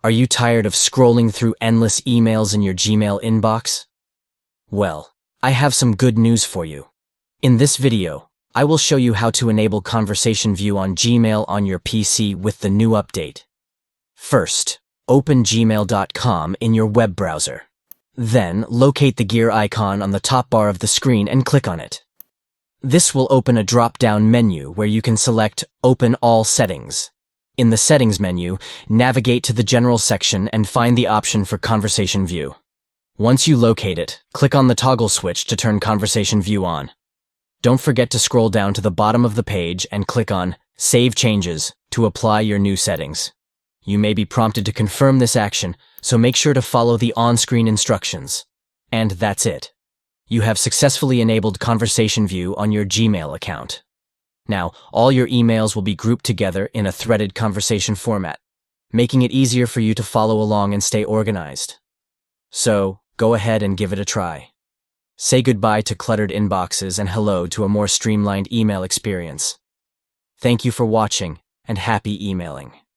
Are you tired of scrolling through endless emails in your Gmail inbox? Well, I have some good news for you. In this video, I will show you how to enable Conversation View on Gmail on your PC with the new update. First, open gmail.com in your web browser. Then, locate the gear icon on the top bar of the screen and click on it. This will open a drop-down menu where you can select Open All Settings. In the Settings menu, navigate to the General section and find the option for Conversation View. Once you locate it, click on the toggle switch to turn Conversation View on. Don't forget to scroll down to the bottom of the page and click on Save Changes to apply your new settings. You may be prompted to confirm this action, so make sure to follow the on-screen instructions. And that's it. You have successfully enabled Conversation View on your Gmail account. Now, all your emails will be grouped together in a threaded conversation format, making it easier for you to follow along and stay organized. So, go ahead and give it a try. Say goodbye to cluttered inboxes and hello to a more streamlined email experience. Thank you for watching, and happy emailing.